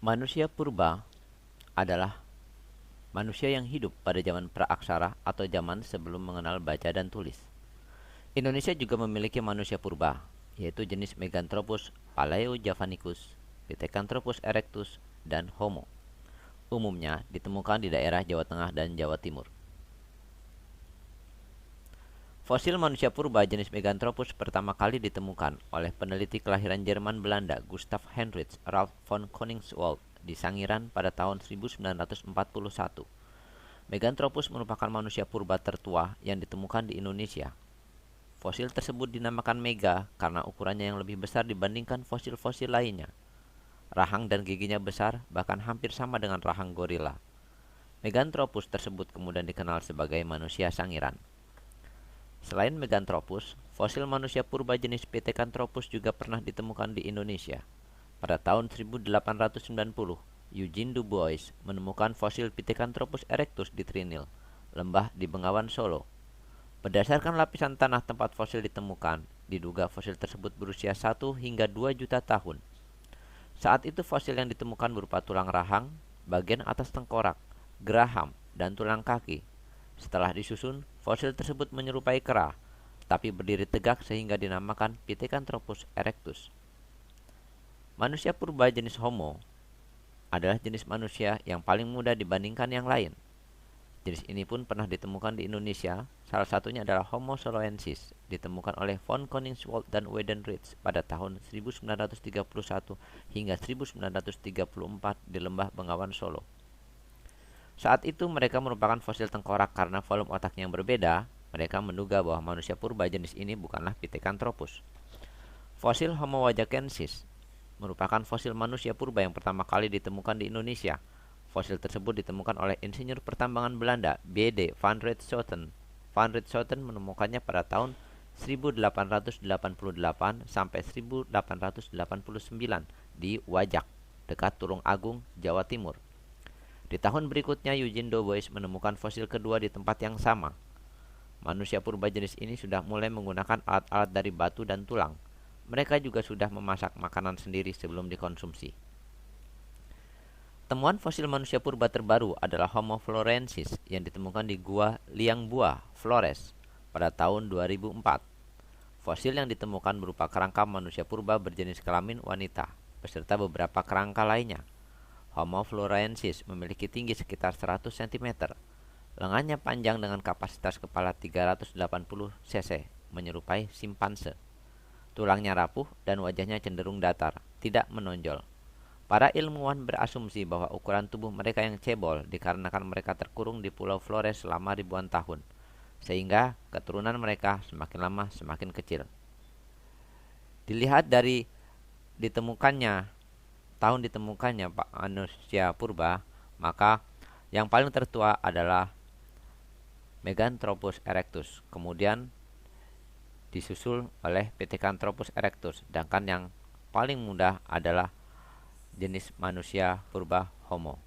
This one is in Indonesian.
Manusia purba adalah manusia yang hidup pada zaman praaksara atau zaman sebelum mengenal baca dan tulis. Indonesia juga memiliki manusia purba, yaitu jenis Meganthropus palaeojavanicus, Pithecanthropus erectus, dan Homo. Umumnya ditemukan di daerah Jawa Tengah dan Jawa Timur. Fosil manusia purba jenis Meganthropus pertama kali ditemukan oleh peneliti kelahiran Jerman Belanda Gustav Heinrich Ralph von Koningswald di Sangiran pada tahun 1941. Meganthropus merupakan manusia purba tertua yang ditemukan di Indonesia. Fosil tersebut dinamakan Mega karena ukurannya yang lebih besar dibandingkan fosil-fosil lainnya. Rahang dan giginya besar, bahkan hampir sama dengan rahang gorila. Meganthropus tersebut kemudian dikenal sebagai manusia Sangiran. Selain Meganthropus, fosil manusia purba jenis Pithecanthropus juga pernah ditemukan di Indonesia. Pada tahun 1890, Eugene Du Bois menemukan fosil Pithecanthropus erectus di Trinil, lembah di Bengawan Solo. Berdasarkan lapisan tanah tempat fosil ditemukan, diduga fosil tersebut berusia 1 hingga 2 juta tahun. Saat itu fosil yang ditemukan berupa tulang rahang, bagian atas tengkorak, geraham, dan tulang kaki. Setelah disusun, fosil tersebut menyerupai kera, tapi berdiri tegak sehingga dinamakan Pithecanthropus erectus. Manusia purba jenis Homo adalah jenis manusia yang paling muda dibandingkan yang lain. Jenis ini pun pernah ditemukan di Indonesia, salah satunya adalah Homo soloensis, ditemukan oleh von Koningswald dan Weidenreich pada tahun 1931 hingga 1934 di lembah Bengawan Solo. Saat itu mereka merupakan fosil tengkorak karena volume otaknya yang berbeda. Mereka menduga bahwa manusia purba jenis ini bukanlah Pithecanthropus. Fosil Homo wajakensis merupakan fosil manusia purba yang pertama kali ditemukan di Indonesia. Fosil tersebut ditemukan oleh insinyur pertambangan Belanda B.D. van Rietschoten. Van Rietschoten menemukannya pada tahun 1888 sampai 1889 di Wajak, dekat Tulung Agung, Jawa Timur. Di tahun berikutnya Eugene Du Bois menemukan fosil kedua di tempat yang sama. Manusia purba jenis ini sudah mulai menggunakan alat-alat dari batu dan tulang. Mereka juga sudah memasak makanan sendiri sebelum dikonsumsi. Temuan fosil manusia purba terbaru adalah Homo florensis yang ditemukan di Gua Liangbua, Flores pada tahun 2004. Fosil yang ditemukan berupa kerangka manusia purba berjenis kelamin wanita beserta beberapa kerangka lainnya. Homo florensis memiliki tinggi sekitar 100 cm. Lengannya panjang dengan kapasitas kepala 380 cc, menyerupai simpanse. Tulangnya rapuh dan wajahnya cenderung datar, tidak menonjol. Para ilmuwan berasumsi bahwa ukuran tubuh mereka yang cebol dikarenakan mereka terkurung di Pulau Flores selama ribuan tahun, sehingga keturunan mereka semakin lama semakin kecil. Dilihat dari tahun ditemukannya manusia purba, maka yang paling tertua adalah Meganthropus erectus, kemudian disusul oleh Pithecanthropus erectus, sedangkan yang paling muda adalah jenis manusia purba Homo.